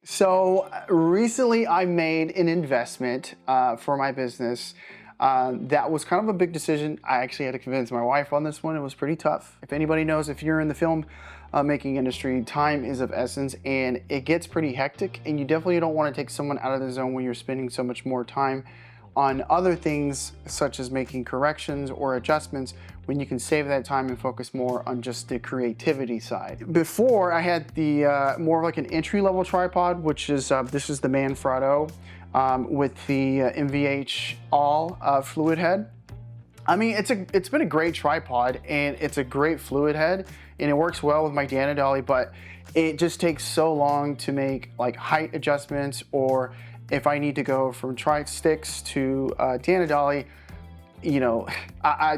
So recently I made an investment for my business. That was kind of a big decision. I actually had to convince my wife on this one. It was pretty tough. If anybody knows, if you're in the film making industry, time is of essence and it gets pretty hectic, and you definitely don't want to take someone out of the zone when you're spending so much more time on other things such as making corrections or adjustments, when you can save that time and focus more on just the creativity side. Before, I had the more of like an entry-level tripod, which is this is the Manfrotto with the MVH all fluid head. I mean, it's been a great tripod and it's a great fluid head and it works well with my Dana Dolly, but it just takes so long to make like height adjustments, or if I need to go from tri-sticks to Dana Dolly, you know,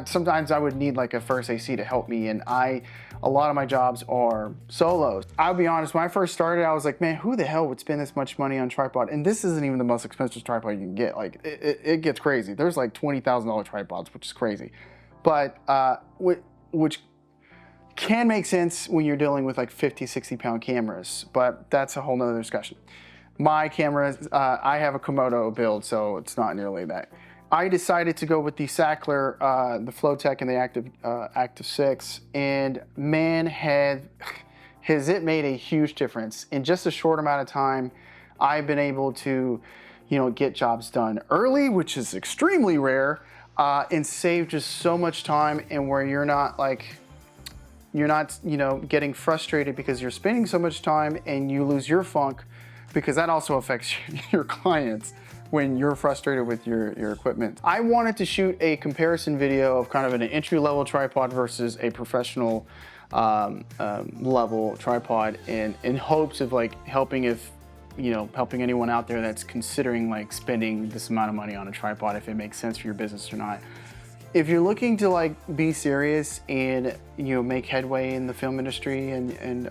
sometimes I would need like a first AC to help me, and a lot of my jobs are solos. I'll be honest, when I first started, I was like, man, who the hell would spend this much money on tripod? And this isn't even the most expensive tripod you can get. Like, it gets crazy. There's like $20,000 tripods, which is crazy. But, which can make sense when you're dealing with like 50, 60 pound cameras, but that's a whole nother discussion. My cameras, I have a Komodo build, so it's not nearly that. I decided to go with the Sachtler, the Flowtech and the Aktiv6, and man, has it made a huge difference. In just a short amount of time, I've been able to, you know, get jobs done early, which is extremely rare, and save just so much time, and where you're not, you know, getting frustrated because you're spending so much time and you lose your funk, because that also affects your clients when you're frustrated with your equipment. I wanted to shoot a comparison video of kind of an entry-level tripod versus a professional level tripod, in hopes of like helping anyone out there that's considering like spending this amount of money on a tripod, if it makes sense for your business or not. If you're looking to like be serious and, you know, make headway in the film industry, and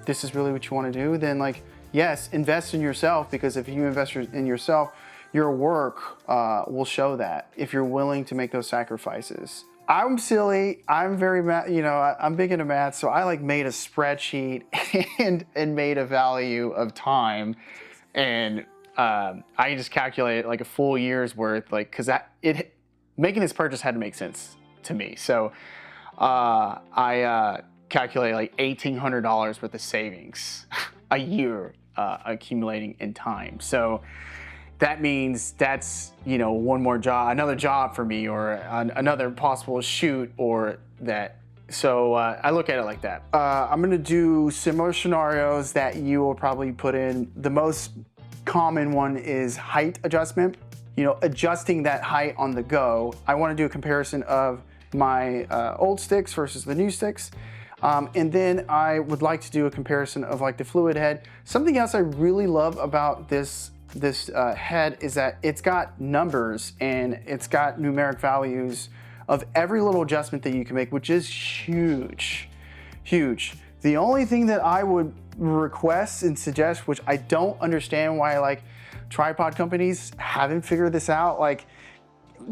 this is really what you want to do, then like, yes, invest in yourself, because if you invest in yourself, your work will show that, if you're willing to make those sacrifices. I'm silly, I'm very you know, I'm big into math, so I like made a spreadsheet and made a value of time, and I just calculated like a full year's worth, like, because making this purchase had to make sense to me. So I calculated like $1,800 worth of savings a year accumulating in time. So that means that's, you know, one more job, another job for me, or another possible shoot, or that. So I look at it like that. I'm gonna do similar scenarios that you will probably put in. The most common one is height adjustment. You know, adjusting that height on the go. I wanna do a comparison of my old sticks versus the new sticks. And then I would like to do a comparison of like the fluid head. Something else I really love about this head is that it's got numbers and it's got numeric values of every little adjustment that you can make, which is huge, huge. The only thing that I would request and suggest, which I don't understand why like tripod companies haven't figured this out, like,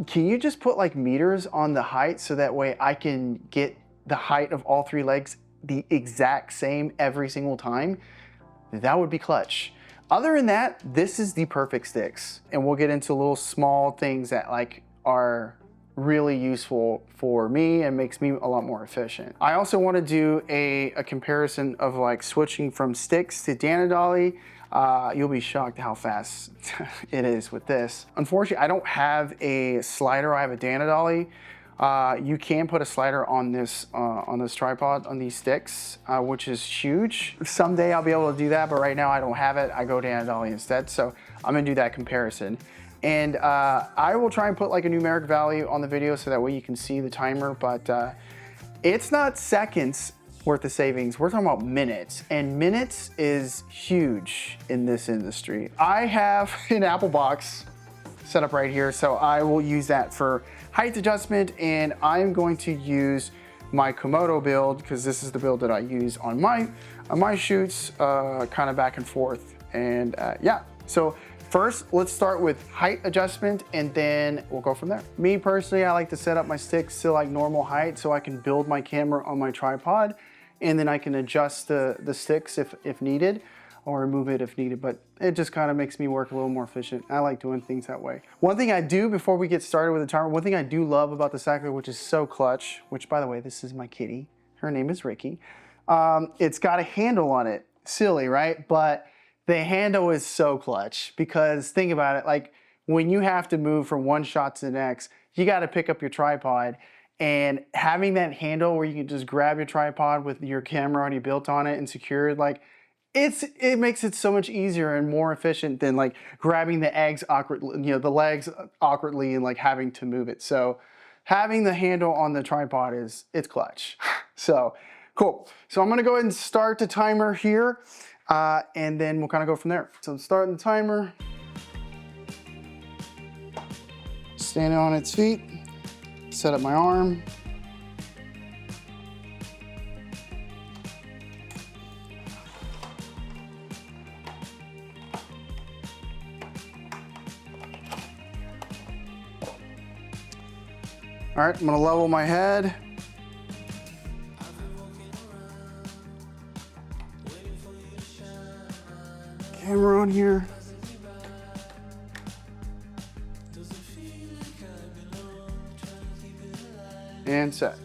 can you just put like meters on the height so that way I can get the height of all three legs the exact same every single time? That would be clutch. Other than that, this is the perfect sticks. And we'll get into little small things that like are really useful for me and makes me a lot more efficient. I also want to do a comparison of like switching from sticks to Dana Dolly. You'll be shocked how fast it is with this. Unfortunately, I don't have a slider. I have a Dana Dolly. You can put a slider on this tripod, on these sticks, which is huge. Someday I'll be able to do that, but right now I don't have it. I go Dana Dolly instead, so I'm gonna do that comparison. And I will try and put like a numeric value on the video so that way you can see the timer, but it's not seconds worth of savings. We're talking about minutes, and minutes is huge in this industry. I have an Apple box set up right here, so I will use that for height adjustment, and I'm going to use my Komodo build, because this is the build that I use on my shoots, kind of back and forth. And yeah, so first let's start with height adjustment, and then we'll go from there. Me personally, I like to set up my sticks to like normal height so I can build my camera on my tripod, and then I can adjust the sticks if needed. I'll remove it if needed, but it just kind of makes me work a little more efficient. I like doing things that way. One thing I do before we get started with the timer, one thing I do love about the Sachtler, which is so clutch, which by the way, this is my kitty. Her name is Ricky. It's got a handle on it. Silly, right? But the handle is so clutch because think about it, like when you have to move from one shot to the next, you got to pick up your tripod, and having that handle where you can just grab your tripod with your camera already built on it and secured, like it makes it so much easier and more efficient than like grabbing the legs awkwardly and like having to move it. So having the handle on the tripod it's clutch. So cool. So I'm gonna go ahead and start the timer here, and then we'll kind of go from there. So I'm starting the timer. Standing on its feet. Set up my arm. All right, I'm gonna level my head. Camera on here. And set.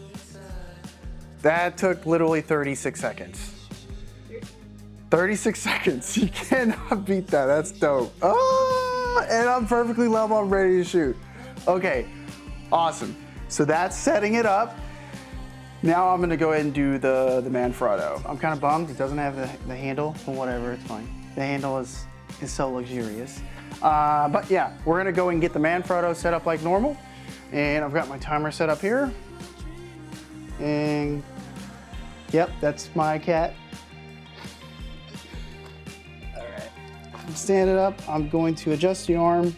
That took literally 36 seconds. 36 seconds, you cannot beat that, that's dope. Oh, and I'm perfectly level, I'm ready to shoot. Okay, awesome. So that's setting it up. Now I'm gonna go ahead and do the Manfrotto. I'm kind of bummed it doesn't have the handle, but whatever, it's fine. The handle is so luxurious. But yeah, we're gonna go and get the Manfrotto set up like normal. And I've got my timer set up here. And yep, that's my cat. All right, I'm standing up. I'm going to adjust the arm.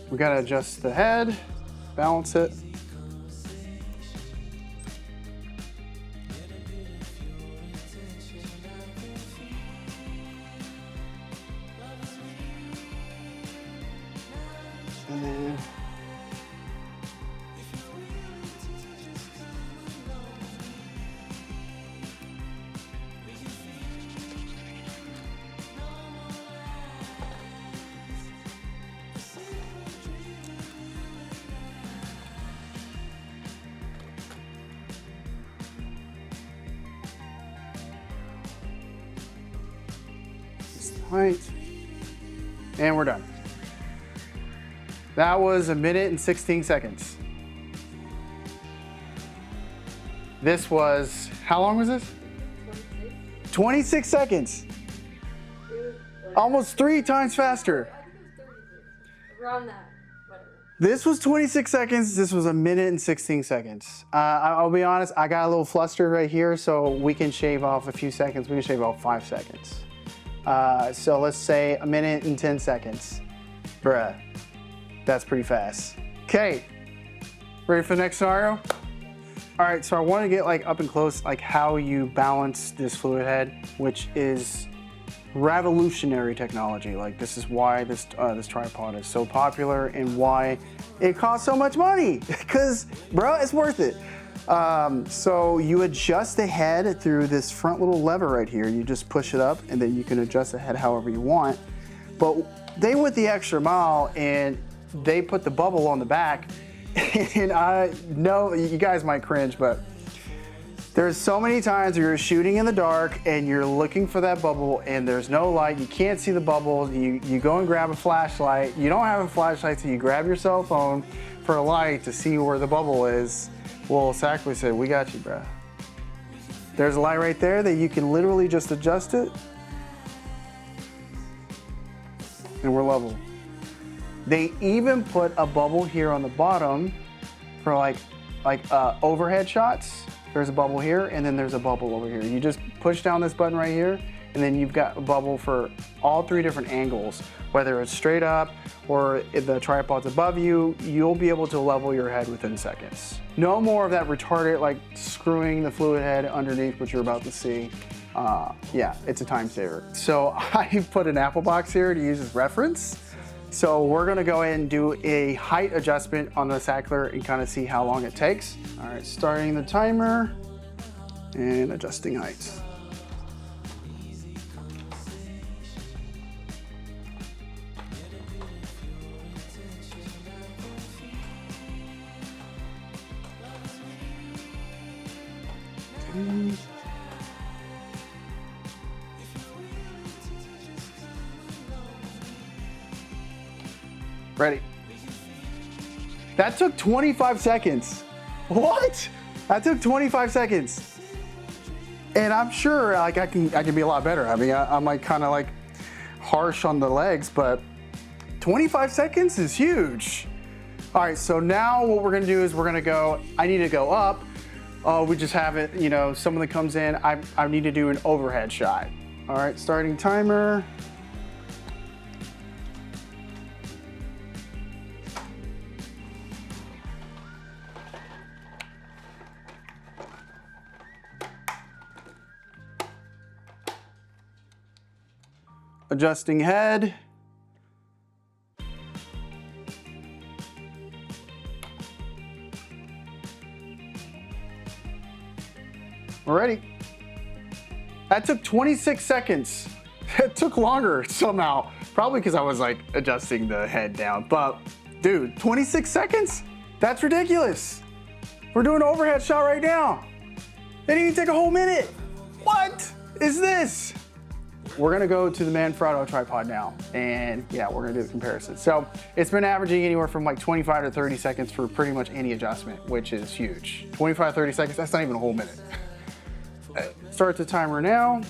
We gotta adjust the head, balance it. And then height, and we're done. That was 1 minute and 16 seconds. This was, how long was this? 26. 26 seconds. Almost 3 times faster. Around that, whatever. This was 26 seconds. This was 1 minute and 16 seconds. I'll be honest, I got a little flustered right here, so we can shave off a few seconds. We can shave off 5 seconds. So let's say 1 minute and 10 seconds. Bruh, that's pretty fast. Okay, ready for the next scenario? All right, so I want to get like up and close, like how you balance this fluid head, which is revolutionary technology. Like this is why this tripod is so popular and why it costs so much money, because bro, it's worth it. So you adjust the head through this front little lever right here. You just push it up and then you can adjust the head however you want. But they went the extra mile and they put the bubble on the back. And I know you guys might cringe, but there's so many times where you're shooting in the dark and you're looking for that bubble and there's no light, you can't see the bubble, you go and grab a flashlight. You don't have a flashlight, so you grab your cell phone for a light to see where the bubble is. Well, Sachtler said, we got you, bro. There's a light right there that you can literally just adjust it and we're level. They even put a bubble here on the bottom for like overhead shots. There's a bubble here and then there's a bubble over here. You just push down this button right here and then you've got a bubble for all 3 different angles, whether it's straight up or if the tripod's above you, you'll be able to level your head within seconds. No more of that retarded, like screwing the fluid head underneath what you're about to see. Yeah, it's a time saver. So I put an Apple box here to use as reference. So we're gonna go ahead and do a height adjustment on the Sachtler and kind of see how long it takes. All right, starting the timer and adjusting height. Ready. That took 25 seconds. What? That took 25 seconds. And I'm sure like I can be a lot better. I mean, I'm like kind of like harsh on the legs, but 25 seconds is huge. All right, so now what we're gonna do is we're gonna go, I need to go up. We just have it, you know, someone that comes in, I need to do an overhead shot. All right, starting timer. Adjusting head. We're ready. That took 26 seconds. It took longer somehow. Probably because I was like adjusting the head down. But dude, 26 seconds? That's ridiculous. We're doing an overhead shot right now. It didn't even take a whole minute. What is this? We're gonna go to the Manfrotto tripod now, and yeah, we're gonna do the comparison. So it's been averaging anywhere from like 25 to 30 seconds for pretty much any adjustment, which is huge. 25, 30 seconds, that's not even a whole minute. Start the timer now.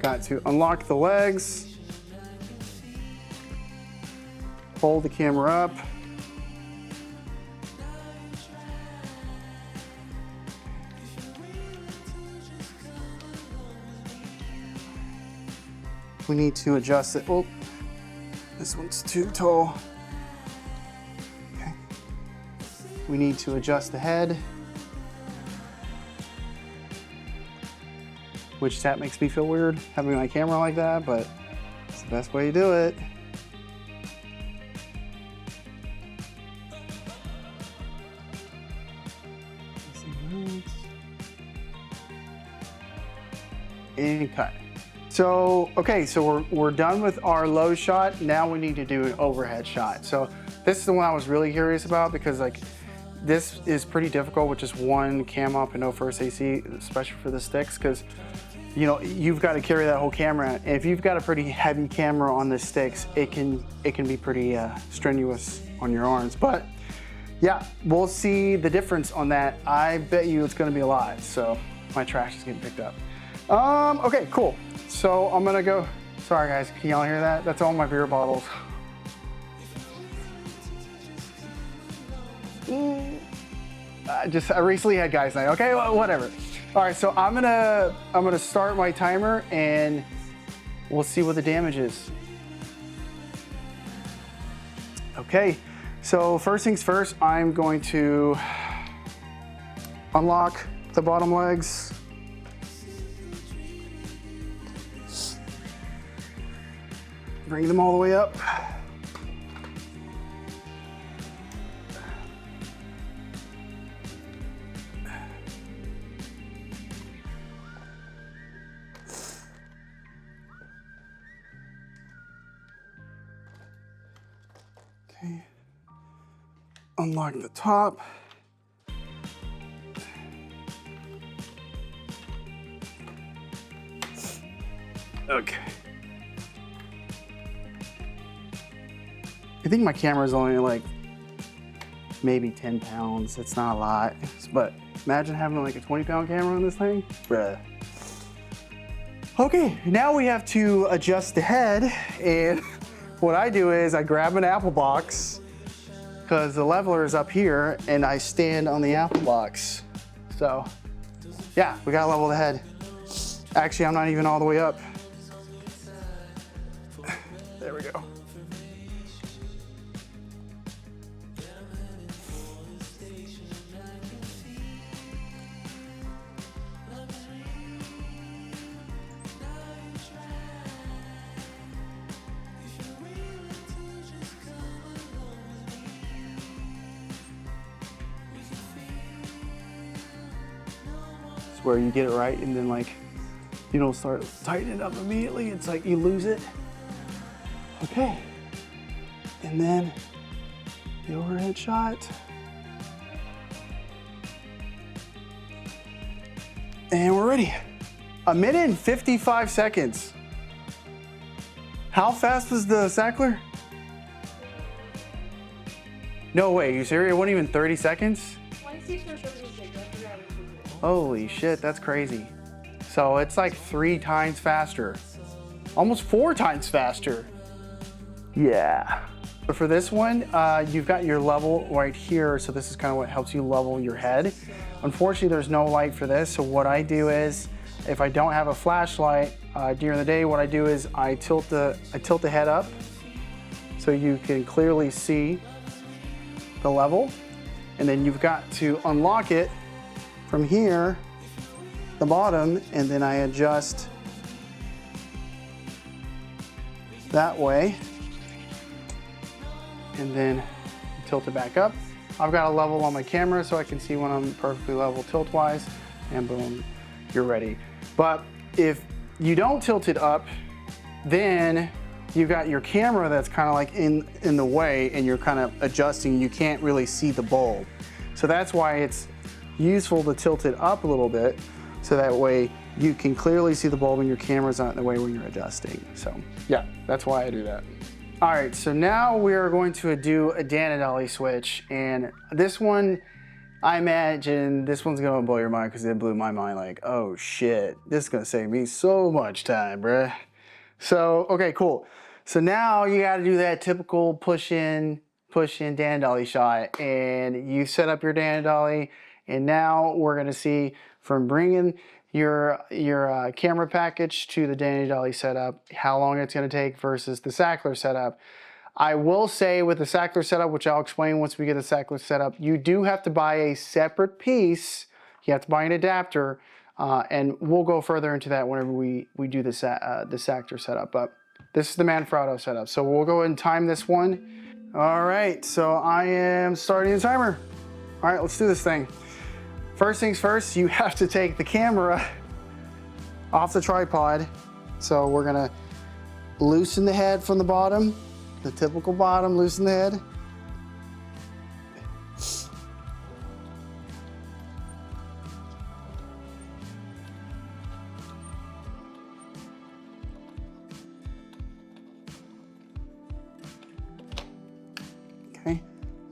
Got to unlock the legs. Hold the camera up. We need to adjust it. Oh, this one's too tall. Okay. We need to adjust the head, which that makes me feel weird having my camera like that, but it's the best way to do it. And cut. So, okay, so we're done with our low shot. Now we need to do an overhead shot. So this is the one I was really curious about because like this is pretty difficult with just one cam up and no first AC, especially for the sticks, because you know, you've got to carry that whole camera. And if you've got a pretty heavy camera on the sticks, it can be pretty strenuous on your arms. But yeah, we'll see the difference on that. I bet you it's gonna be a lot. So my trash is getting picked up. Okay, cool. So I'm gonna go, sorry guys, can y'all hear that? That's all my beer bottles. I recently had guys night, okay, well, whatever. All right, so I'm gonna start my timer and we'll see what the damage is. Okay, so first things first, I'm going to unlock the bottom legs. Bring them all the way up. Okay. Unlock the top. Okay. I think my camera is only like maybe 10 pounds. It's not a lot, but imagine having like a 20-pound camera on this thing. Bruh. Okay, now we have to adjust the head, and what I do is I grab an Apple box because the leveler is up here and I stand on the Apple box. So yeah, we gotta level the head. Actually, I'm not even all the way up. There we go. Where you get it right and then like you don't start tightening it up immediately. It's like you lose it. Okay. And then the overhead shot. And we're ready. 1 minute and 55 seconds. How fast was the Sachtler? No way, you serious? It wasn't even 30 seconds? 26 or 76. I forgot which one it was. Holy shit, that's crazy. So it's like 3 times faster. Almost 4 times faster. Yeah. But for this one, you've got your level right here. So this is kind of what helps you level your head. Unfortunately, there's no light for this. So what I do is, if I don't have a flashlight during the day, what I do is I tilt the head up so you can clearly see the level. And then you've got to unlock it from here, the bottom, and then I adjust that way. And then tilt it back up. I've got a level on my camera so I can see when I'm perfectly level tilt-wise, and boom, you're ready. But if you don't tilt it up, then you've got your camera that's kind of like in the way, and you're kind of adjusting. You can't really see the bulb. So that's why it's useful to tilt it up a little bit, so that way you can clearly see the bulb and your camera's not in the way when you're adjusting. So yeah, that's why I do that. All right, so now we are going to do a Dana Dolly switch, and this one, I imagine this one's gonna blow your mind because it blew my mind. Like, oh shit, this is gonna save me so much time, bruh. So, okay, cool. So now you gotta do that typical push in Dana Dolly shot, and you set up your Dana Dolly, and now we're gonna see from bringing your camera package to the Dana Dolly setup, how long it's gonna take versus the Sachtler setup. I will say with the Sachtler setup, which I'll explain once we get the Sachtler setup, you do have to buy a separate piece. You have to buy an adapter, and we'll go further into that whenever we do the Sachtler setup. But this is the Manfrotto setup. So we'll go ahead and time this one. All right, so I am starting the timer. All right, let's do this thing. First things first, you have to take the camera off the tripod. So we're gonna loosen the head from the bottom, the typical bottom, loosen the head. Okay,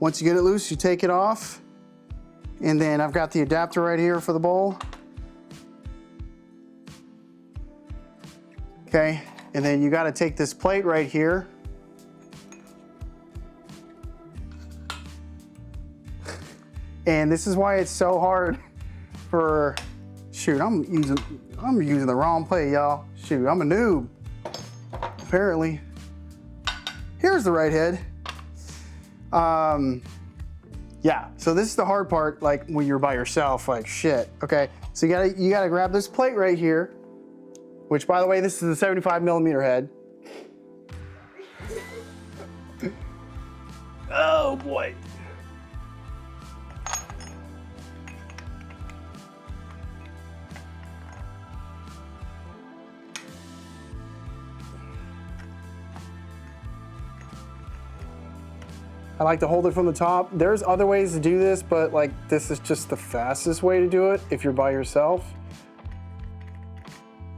once you get it loose, you take it off. And then I've got the adapter right here for the bowl. Okay, and then you got to take this plate right here. And this is why it's so hard for, shoot, I'm using the wrong plate, y'all. Shoot, I'm a noob, apparently. Here's the right head. Yeah, so this is the hard part, like when you're by yourself, like shit. Okay, so you gotta grab this plate right here, which by the way, this is a 75mm head. Oh boy. I like to hold it from the top. There's other ways to do this, but like this is just the fastest way to do it if you're by yourself.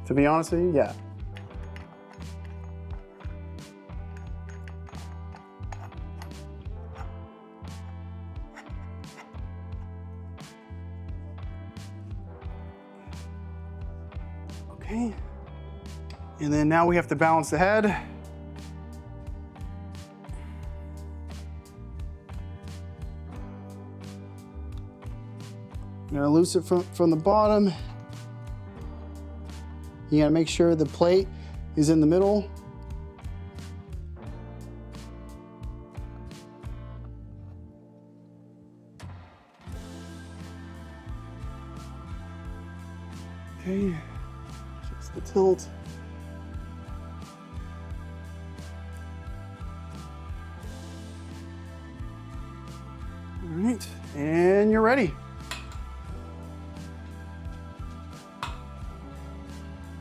To be honest with you, yeah. Okay. And then now we have to balance the head. I'm gonna loose it from the bottom. You gotta make sure the plate is in the middle. Okay, just the tilt. All right, and you're ready.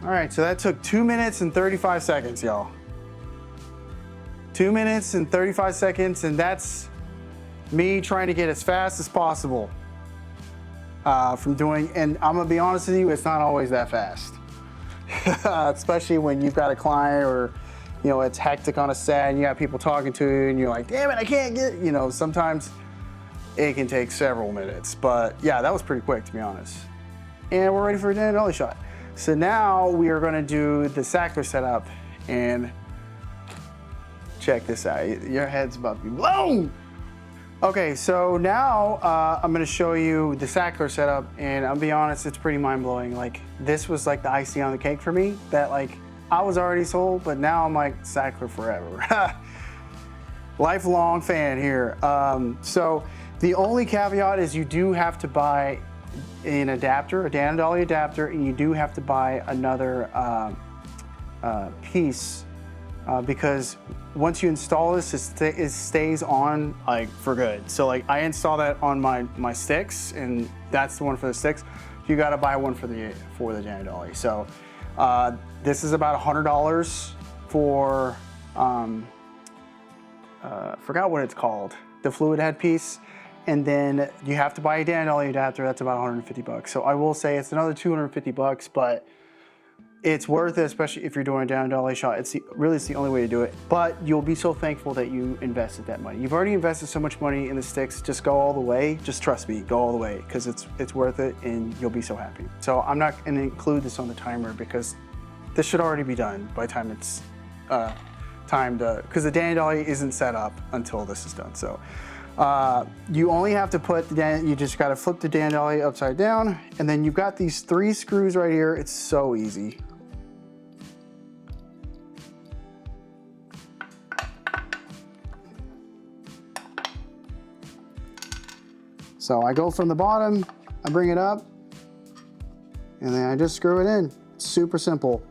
All right, so that took 2 minutes and 35 seconds, y'all. 2 minutes and 35 seconds, and that's me trying to get as fast as possible from doing, and I'm gonna be honest with you, it's not always that fast. Especially when you've got a client or, you know, it's hectic on a set and you got people talking to you and you're like, damn it, I can't get, you know, sometimes it can take several minutes. But yeah, that was pretty quick, to be honest. And we're ready for a Dana Dolly shot. So now we are gonna do the Sachtler setup, and check this out. Your head's about to be blown. Okay, so now I'm gonna show you the Sachtler setup, and I'll be honest, it's pretty mind-blowing. Like, this was like the icing on the cake for me, that like, I was already sold, but now I'm like, Sachtler forever. Lifelong fan here. So the only caveat is you do have to buy an adapter, a Dana Dolly adapter, and you do have to buy another piece because once you install this, it stays on like for good. So like I install that on my sticks, and that's the one for the sticks. You got to buy one for the Dana Dolly. So this is about $100 for forgot what it's called, the fluid head piece. And then you have to buy a Dana Dolly adapter. That's about 150 bucks. So I will say it's another 250 bucks, but it's worth it, especially if you're doing a Dana Dolly shot. It's the only way to do it. But you'll be so thankful that you invested that money. You've already invested so much money in the sticks. Just go all the way. Just trust me, go all the way, because it's worth it, and you'll be so happy. So I'm not going to include this on the timer because this should already be done by the time it's time to, because the Dana Dolly isn't set up until this is done. So. You only have to put you just got to flip the Dana Dolly upside down, and then you've got these 3 screws right here. It's so easy. So I go from the bottom, I bring it up, and then I just screw it in. It's super simple.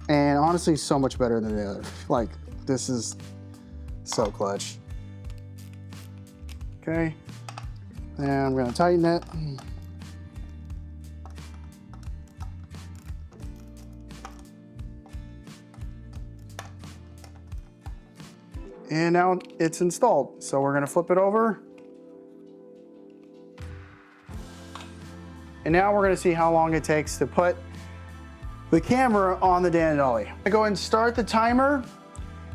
And honestly, so much better than the other. Like, this is so clutch. Okay, and I'm gonna tighten it. And now it's installed. So we're gonna flip it over. And now we're gonna see how long it takes to put the camera on the Dana Dolly. I go ahead and start the timer.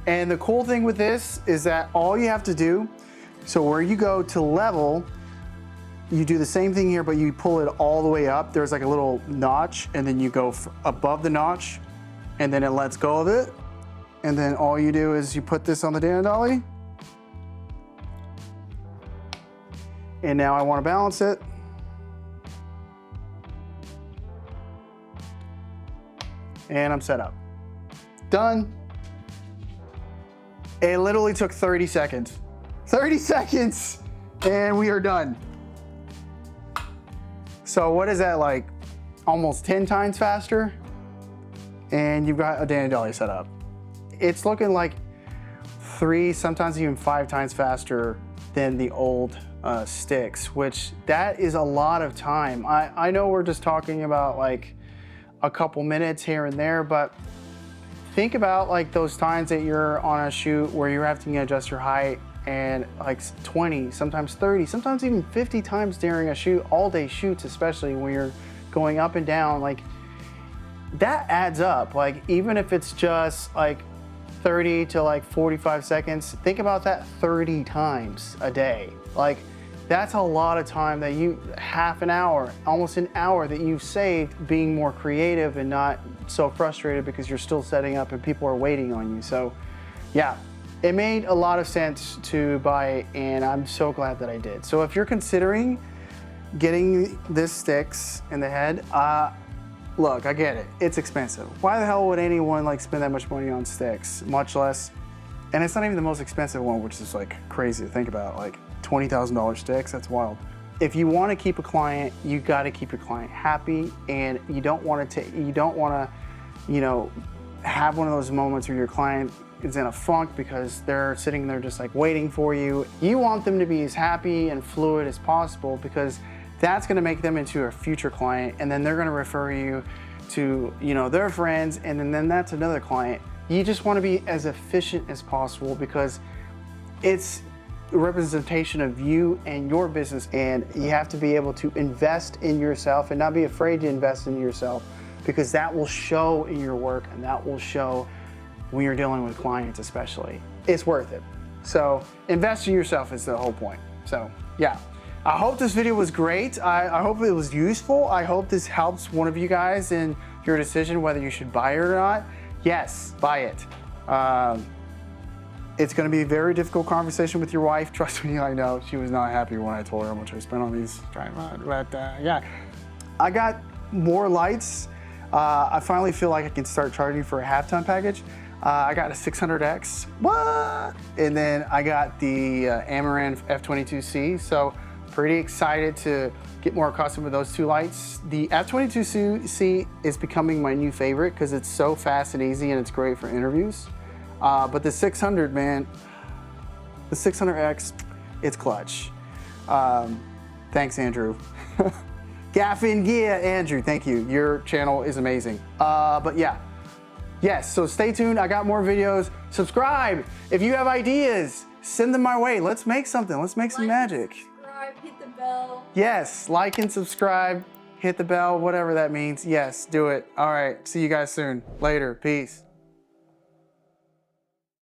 And the cool thing with this is that all you have to do, so where you go to level, you do the same thing here, but you pull it all the way up. There's like a little notch, and then you go above the notch, and then it lets go of it. And then all you do is you put this on the Dana Dolly. And now I want to balance it. And I'm set up. Done. It literally took 30 seconds. 30 seconds, and we are done. So what is that, like almost 10 times faster? And you've got a Dana Dolly set up. It's looking like 3, sometimes even 5 times faster than the old sticks, which that is a lot of time. I know we're just talking about like a couple minutes here and there, but think about like those times that you're on a shoot where you're having to adjust your height, and like 20, sometimes 30, sometimes even 50 times during a shoot, all day shoots, especially when you're going up and down, like that adds up. Like even if it's just like 30 to like 45 seconds, think about that 30 times a day. Like that's a lot of time that half an hour, almost an hour that you've saved being more creative and not so frustrated because you're still setting up and people are waiting on you. So yeah, it made a lot of sense to buy it, and I'm so glad that I did. So if you're considering getting this sticks in the head, look, I get it. It's expensive. Why the hell would anyone like spend that much money on sticks? Much less, and it's not even the most expensive one, which is like crazy to think about. Like $20,000 sticks, that's wild. If you want to keep a client, you got to keep your client happy, and you don't want to, you know, have one of those moments where your client is in a funk because they're sitting there just like waiting for you. You want them to be as happy and fluid as possible, because that's going to make them into a future client, and then they're going to refer you to, you know, their friends, and then that's another client. You just want to be as efficient as possible, because it's a representation of you and your business, and you have to be able to invest in yourself and not be afraid to invest in yourself, because that will show in your work, and that will show when you're dealing with clients especially. It's worth it. So invest in yourself is the whole point. So yeah. I hope this video was great. I hope it was useful. I hope this helps one of you guys in your decision whether you should buy it or not. Yes, buy it. It's gonna be a very difficult conversation with your wife. Trust me, I know. She was not happy when I told her how much I spent on these tripods, but yeah. I got more lights. I finally feel like I can start charging for a halftime package. I got a 600X, what? And then I got the Amaran F22C, so pretty excited to get more accustomed with those two lights. The F22C is becoming my new favorite because it's so fast and easy, and it's great for interviews. But the 600, man, the 600X, it's clutch. Thanks, Andrew. Gaffin Gear, Andrew, thank you. Your channel is amazing. But yeah, yes, so stay tuned. I got more videos. Subscribe. If you have ideas, send them my way. Let's make something. Let's make some magic. Subscribe, hit the bell. Yes, like and subscribe, hit the bell, whatever that means. Yes, do it. All right, see you guys soon. Later, peace.